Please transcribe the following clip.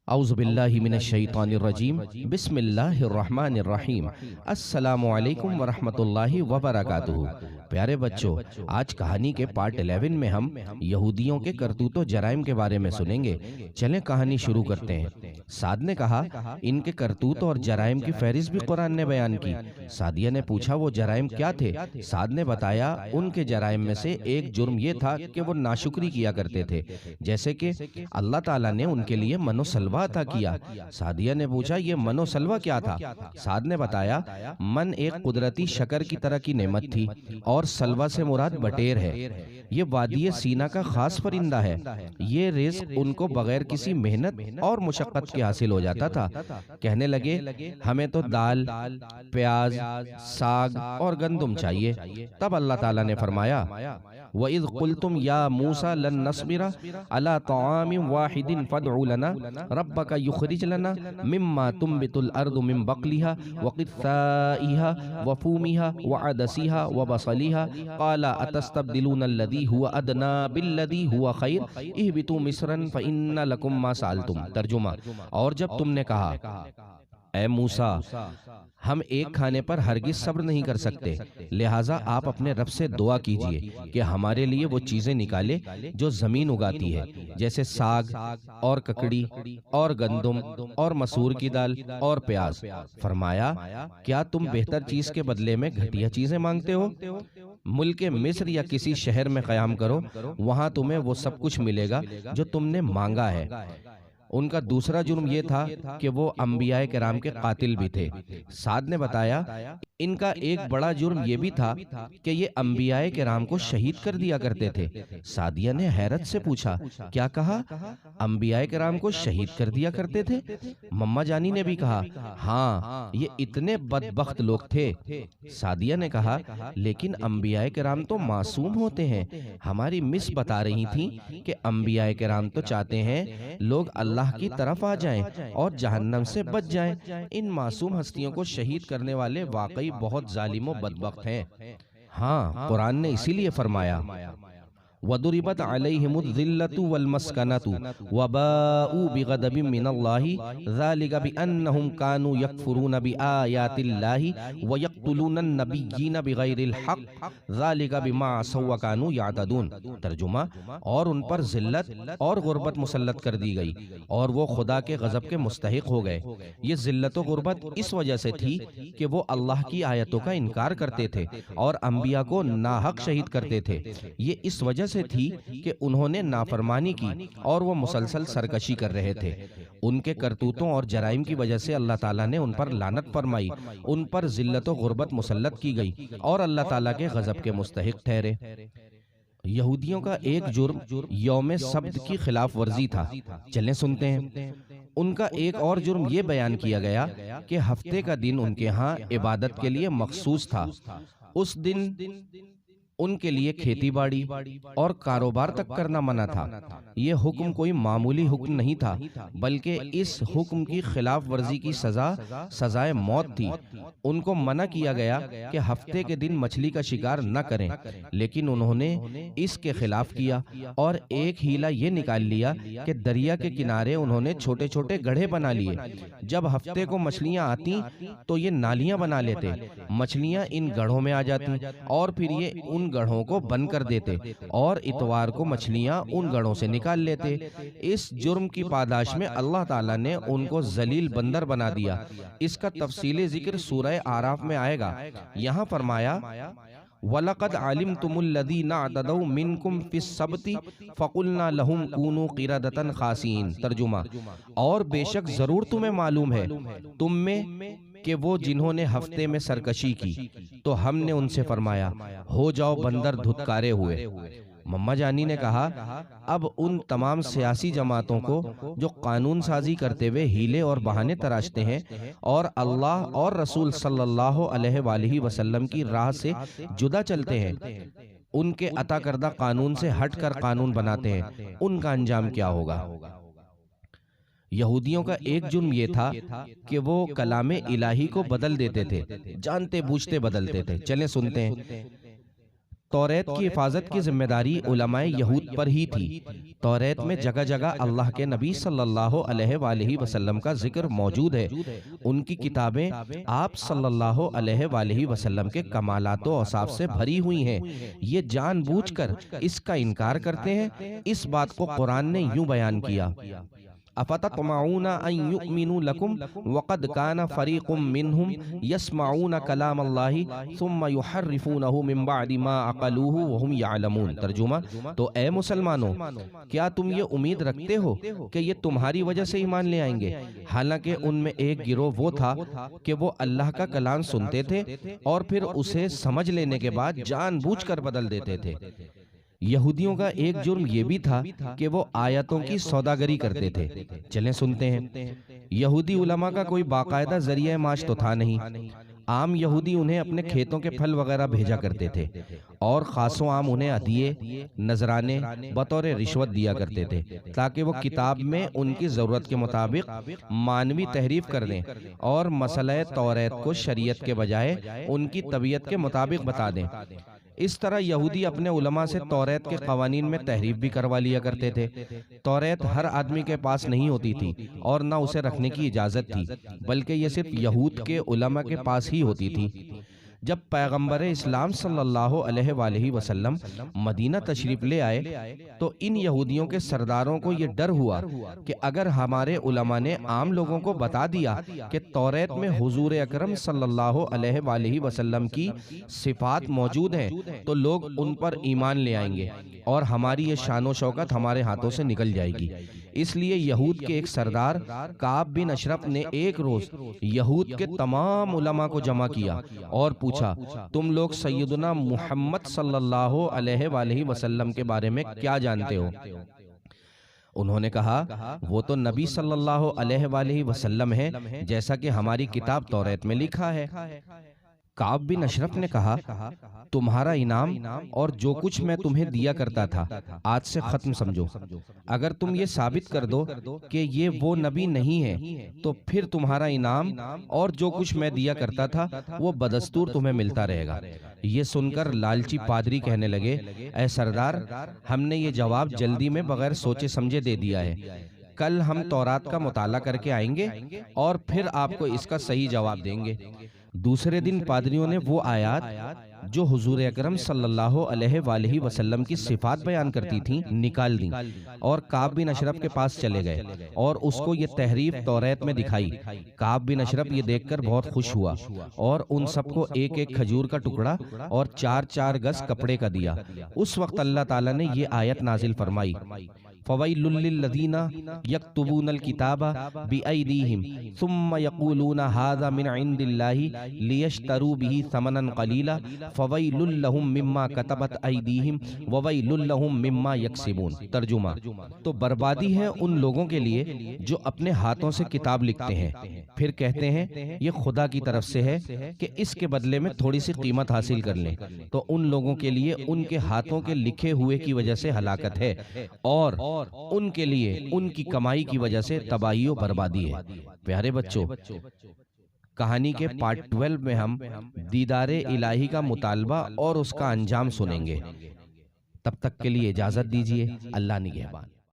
اعوذ باللہ من الشیطان الرجیم بسم اللہ الرحمن الرحیم السلام علیکم ورحمۃ اللہ وبرکاتہ۔ پیارے بچوں، آج کہانی کے پارٹ 11 میں ہم یہودیوں کے کرتوت و جرائم کے بارے میں سنیں گے۔ چلیں کہانی شروع کرتے ہیں۔ سعد نے کہا ان کے کرتوت اور جرائم کی فہرست بھی قرآن نے بیان کی۔ سعدیہ نے پوچھا وہ جرائم کیا تھے؟ سعد نے بتایا ان کے جرائم میں سے ایک جرم یہ تھا کہ وہ ناشکری کیا کرتے تھے، جیسے کہ اللہ تعالیٰ نے ان کے لیے من و سلوہ عطا کیا۔ سعدیہ نے پوچھا یہ من و سلوہ کیا تھا؟ سعد نے بتایا من ایک قدرتی شکر کی طرح کی نعمت تھی اور سلوہ سے مراد بٹیر ہے۔ یہ وادی سینا کا خاص پرندہ ہے۔ یہ رزق ان کو بغیر کسی محنت اور مشقت کے حاصل ہو جاتا تھا۔ کہنے لگے ہمیں تو دال، پیاز، ساگ اور گندم چاہیے۔ تب اللہ تعالیٰ نے فرمایا وَإِذْ قُلْتُمْ يَا مُوسَى لَن نَّصْبِرَ عَلَىٰ طَعَامٍ وَاحِدٍ فَادْعُ لَنَا رَبَّكَ يُخْرِجْ لَنَا مِمَّا تُنبِتُ الْأَرْضُ مِن بَقْلِهَا وَقِثَّائِهَا وَفُومِهَا وَعَدَسِهَا وَبَصَلِهَا قَالَ أَتَسْتَبْدِلُونَ الَّذِي هُوَ أَدْنَىٰ بِالَّذِي هُوَ خَيْرٌ اهْبِطُوا مِصْرًا فَإِنَّ لَكُم مَّا سَأَلْتُمْ۔ ترجمہ: اور جب تم نے کہا اے موسیٰ ہم ایک کھانے پر ہرگز صبر نہیں کر سکتے، لہٰذا آپ اپنے رب سے دعا کیجئے کہ ہمارے لیے وہ چیزیں نکالے جو زمین اگاتی ہے، جیسے ساگ اور ککڑی اور گندم اور مسور کی دال اور پیاز۔ فرمایا کیا تم بہتر چیز کے بدلے میں گھٹیا چیزیں مانگتے ہو؟ ملک مصر یا کسی شہر میں قیام کرو، وہاں تمہیں وہ سب کچھ ملے گا جو تم نے مانگا ہے۔ ان کا دوسرا جرم یہ تھا کہ وہ انبیاء کرام کے قاتل بھی تھے۔ سعد نے بتایا ان کا ایک بڑا جرم یہ بھی تھا کہ یہ انبیاء کرام کو شہید کر دیا کرتے تھے۔ سعدیہ نے حیرت سے پوچھا کیا کہا؟ انبیاء کرام کو شہید کر دیا کرتے تھے؟ مما جانی نے بھی کہا ہاں، یہ اتنے بدبخت لوگ تھے۔ سعدیہ نے کہا لیکن انبیاء کرام تو معصوم ہوتے ہیں۔ ہماری مس بتا رہی تھی کہ انبیاء کرام تو چاہتے ہیں لوگ اللہ کی طرف آ جائیں اور جہنم سے بچ جائیں۔ ان معصوم ہستیوں کو شہید کرنے والے واقعی بہت ظالم و بدبخت ہیں۔ ہاں، قرآن نے اسی لیے فرمایا وَضُرِبَتْ عَلَيْهِمُ الذِّلَّةُ وَالْمَسْكَنَةُ وَبَاءُوا بِغَضَبٍ مِّنَ اللَّهِ ذَلِكَ بِأَنَّهُمْ كَانُوا يَكْفُرُونَ بِآيَاتِ اللَّهِ وَيَقْتُلُونَ النَّبِيِّينَ بِغَيْرِ الْحَقِّ ذَلِكَ بِمَا عَصَوا وَكَانُوا يَعْتَدُونَ۔ ترجمہ: اور ان پر ذلت اور غربت مسلط کر دی گئی اور وہ خدا کے غضب کے مستحق ہو گئے۔ یہ ذلت و غربت اس وجہ سے تھی کہ وہ اللہ کی آیتوں کا انکار کرتے تھے اور انبیاء کو ناحق شہید کرتے تھے۔ یہ اس وجہ سے تھی کہ انہوں نے نافرمانی کی اور وہ مسلسل سرکشی کر رہے تھے۔ ان کے کرتوتوں اور جرائم کی وجہ سے اللہ تعالیٰ نے ان پر لعنت فرمائی، ان پر ذلت و غربت مسلط کی گئی اور اللہ تعالیٰ کے غضب کے مستحق ٹھہرے۔ یہودیوں کا ایک جرم یوم سبت کی خلاف ورزی تھا۔ چلیں سنتے ہیں۔ ان کا ایک اور جرم یہ بیان کیا گیا کہ ہفتے کا دن ان کے ہاں عبادت کے لیے مخصوص تھا۔ اس دن ان کے لیے کھیتی باڑی اور کاروبار تک کرنا منع تھا۔ یہ حکم کوئی معمولی حکم نہیں تھا بلکہ اس حکم کی خلاف ورزی کی سزائے موت تھی۔ ان کو منع کیا گیا کہ ہفتے کے دن مچھلی کا شکار نہ کریں، لیکن انہوں نے اس کے خلاف کیا اور ایک ہیلا یہ نکال لیا کہ دریا کے کنارے انہوں نے چھوٹے چھوٹے گڑھے بنا لیے۔ جب ہفتے کو مچھلیاں آتی تو یہ نالیاں بنا لیتے، مچھلیاں ان گڑھوں میں آ جاتی اور پھر یہ ان گڑھوں کو بند کر دیتے اور اتوار کو مچھلیاں ان گڑھوں سے نکال لیتے۔ اس جرم کی پاداش میں اللہ تعالیٰ نے ان کو ذلیل بندر بنا دیا۔ اس کا تفصیلی ذکر سورہ اعراف میں آئے گا۔ یہاں فرمایا وَلَقَدْ عَلِمْتُمُ الَّذِينَ اعْتَدَوْا مِنْكُمْ فِي السَّبْتِ فَقُلْنَا لَهُمْ كُونُوا قِرَدَةً خَاسِئِينَ۔ ترجمہ: اور بے شک ضرور تمہیں معلوم ہے تم میں کہ وہ جنہوں نے ہفتے میں سرکشی کی، تو ہم نے ان سے فرمایا ہو جاؤ بندر دھتکارے ہوئے۔ مما جانی نے کہا اب ان تمام سیاسی جماعتوں کو جو قانون سازی کرتے ہوئے ہیلے اور بہانے تراشتے ہیں اور اللہ اور رسول صلی اللہ علیہ وآلہ وسلم کی راہ سے جدا چلتے ہیں، ان کے عطا کردہ قانون سے ہٹ کر قانون بناتے ہیں، ان کا انجام کیا ہوگا؟ یہودیوں کا ایک جرم یہ تھا کہ وہ کلام الہی کو بدل دیتے تھے، جانتے بوجھتے بدلتے تھے۔ چلیں سنتے ہیں۔ توریت کی حفاظت کی ذمہ داری علماء یہود پر ہی تھی۔ توریت میں جگہ جگہ اللہ کے نبی صلی اللہ علیہ وآلہ وسلم کا ذکر موجود ہے۔ ان کی کتابیں آپ صلی اللہ علیہ وآلہ وسلم کے کمالات و اوصاف سے بھری ہوئی ہیں۔ یہ جان بوجھ کر اس کا انکار کرتے ہیں۔ اس بات کو قرآن نے یوں بیان کیا: افتطمعون ان یؤمنوا لکم وقد کان فریق منہم یسمعون کلام اللہ ثم یحرفونہ من بعد ما عقلوہ وہم یعلمون۔ ترجمہ: تو اے مسلمانوں، کیا تم یہ امید رکھتے ہو کہ یہ تمہاری وجہ سے ایمان لے آئیں گے، حالانکہ ان میں ایک گروہ وہ تھا کہ وہ اللہ کا کلام سنتے تھے اور پھر اسے سمجھ لینے کے بعد جان بوجھ کر بدل دیتے تھے۔ یہودیوں کا ایک جرم یہ بھی تھا کہ وہ آیتوں کی سوداگری کرتے تھے۔ چلیں سنتے ہیں۔ یہودی علماء کا کوئی باقاعدہ ذریعہ معاش تو تھا نہیں۔ عام یہودی انہیں اپنے کھیتوں کے پھل وغیرہ بھیجا کرتے تھے اور خاص و عام انہیں عطیے، نذرانے بطور رشوت دیا کرتے تھے تاکہ وہ کتاب میں ان کی ضرورت کے مطابق معنوی تحریف کر دیں اور مسئلہ توریت کو شریعت کے بجائے ان کی طبیعت کے مطابق بتا دیں۔ اس طرح یہودی اپنے علماء سے توریت کے قوانین میں تحریف بھی کروا لیا کرتے تھے۔ توریت ہر آدمی کے پاس نہیں ہوتی تھی اور نہ اسے رکھنے کی اجازت تھی، بلکہ یہ صرف یہود کے علماء کے پاس ہی ہوتی تھی۔ جب پیغمبر اسلام صلی اللہ علیہ وآلہ وسلم مدینہ تشریف لے آئے تو ان یہودیوں کے سرداروں کو یہ ڈر ہوا کہ اگر ہمارے علماء نے عام لوگوں کو بتا دیا کہ توریت میں حضور اکرم صلی اللہ علیہ وآلہ وسلم کی صفات موجود ہیں تو لوگ ان پر ایمان لے آئیں گے اور ہماری یہ شان و شوکت ہمارے ہاتھوں سے نکل جائے گی۔ اس لیے یہود کے ایک سردار کعب بن اشرف نے ایک روز یہود کے تمام علماء کو جمع کیا اور پوچھا: تم لوگ سیدنا محمد صلی اللہ علیہ وآلہ وسلم کے بارے میں کیا جانتے ہو؟ انہوں نے کہا: وہ تو نبی صلی اللہ علیہ وآلہ وسلم ہیں جیسا کہ ہماری کتاب توریت میں لکھا ہے۔ کعب بن اشرف نے کہا: تمہارا انعام اور جو کچھ میں تمہیں دیا کرتا تھا آج سے ختم سمجھو۔ اگر تم یہ ثابت کر دو کہ یہ وہ نبی نہیں ہے تو پھر تمہارا انعام اور جو کچھ میں دیا کرتا تھا وہ بدستور تمہیں ملتا رہے گا۔ یہ سن کر لالچی پادری کہنے لگے: اے سردار، ہم نے یہ جواب جلدی میں بغیر سوچے سمجھے دے دیا ہے۔ کل ہم تورات کا مطالعہ کر کے آئیں گے اور پھر آپ کو اس کا صحیح جواب دیں گے۔ دوسرے دن پادریوں نے وہ آیات جو حضور اکرم صلی اللہ علیہ وآلہ وسلم کی صفات بیان کرتی تھیں نکال دیں اور کعب بن اشرف کے پاس چلے گئے اور اس کو یہ تحریف توریت میں دکھائی۔ کعب بن اشرف یہ دیکھ کر بہت خوش ہوا اور ان سب کو ایک ایک کھجور کا ٹکڑا اور 4 گز کپڑے کا دیا۔ اس وقت اللہ تعالیٰ نے یہ آیت نازل فرمائی: فَوَيْلٌ لِّلَّذِينَ يَكْتُبُونَ الْكِتَابَ بِأَيْدِيهِمْ ثُمَّ يَقُولُونَ هَذَا مِنْ عِندِ اللَّهِ لِيَشْتَرُوا بِهِ ثَمَنًا قَلِيلًا فَوَيْلٌ لَّهُم مِّمَّا كَتَبَتْ أَيْدِيهِمْ وَوَيْلٌ لَّهُم مِّمَّا يَكْسِبُونَ۔ ترجمہ: تو بربادی ہے ان لوگوں کے لیے جو اپنے ہاتھوں سے کتاب لکھتے ہیں پھر کہتے ہیں یہ خدا کی طرف سے ہے کہ اس کے بدلے میں تھوڑی سی قیمت حاصل کر لیں، تو ان لوگوں کے لیے ان کے ہاتھوں کے لکھے ہوئے کی وجہ سے ہلاکت ہے اور ان کے لیے ان کی کمائی کی وجہ سے تباہی و بربادی ہے۔ پیارے بچوں، کہانی کے پارٹ 12 میں ہم دیدار الہی کا مطالبہ اور اس کا انجام سنیں گے۔ تب تک کے لیے اجازت دیجیے۔ اللہ نگہبان۔